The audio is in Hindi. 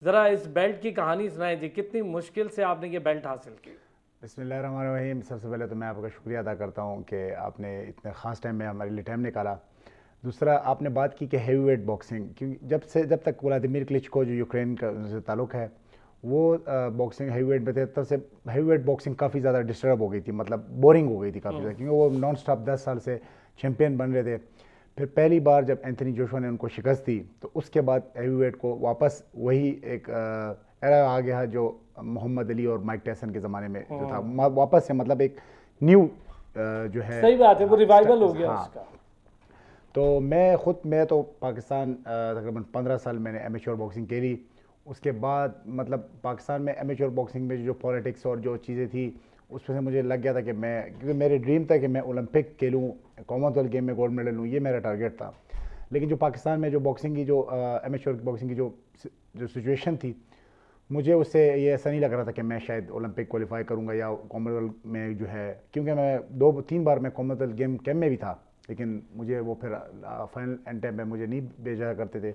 ज़रा इस बेल्ट की कहानी सुनाएं जी, कितनी मुश्किल से आपने ये बेल्ट हासिल की। बिस्मिल्लाहिर्रहमानिर्रहीम। सबसे पहले तो मैं आपका शुक्रिया अदा करता हूँ कि आपने इतने ख़ास टाइम में हमारे लिए टाइम निकाला। दूसरा, आपने बात की कि हैवी वेट बॉक्सिंग, क्योंकि जब तक व्लादिमीर क्लिचको जो यूक्रेन का से ताल्लुक़ है, वो बॉक्सिंग हैवी वेट में थे, तब से हैवी वेट बॉक्सिंग काफ़ी ज़्यादा डिस्टर्ब हो गई थी, मतलब बोरिंग हो गई थी काफ़ी ज़्यादा, क्योंकि वो नॉन स्टॉप 10 साल से चैम्पियन बन रहे थे। फिर पहली बार जब एंथनी जोशुआ ने उनको शिकस्त दी, तो उसके बाद हैवी वेट को वापस वही एक एरा आ गया जो मोहम्मद अली और माइक टायसन के ज़माने में जो था, वापस से मतलब एक न्यू जो है। सही बात है, वो हाँ, रिवाइवल हो गया हाँ। उसका। तो मैं तो पाकिस्तान तकरीबन 15 साल मैंने एमेच्योर बॉक्सिंग खेली। उसके बाद मतलब पाकिस्तान में एमेच्योर बॉक्सिंग में जो पॉलिटिक्स और जो चीज़ें थी, उसमें से मुझे लग गया था कि मैं, क्योंकि मेरे ड्रीम था कि मैं ओलंपिक खेलूँ, कॉमनवेल्थ गेम में गोल्ड मेडल लूँ, ये मेरा टारगेट था। लेकिन जो पाकिस्तान में जो बॉक्सिंग की जो एमेच्योर बॉक्सिंग की जो जो सिचुएशन थी, मुझे उससे ये ऐसा नहीं लग रहा था कि मैं शायद ओलंपिक क्वालिफाई करूंगा या कॉमनवेल्थ में जो है, क्योंकि मैं 2-3 बार मैं कॉमनवेल्थ गेम कैम्प में भी था, लेकिन मुझे वो फिर फाइनल एंड टाइम में मुझे नहीं भेजा करते थे।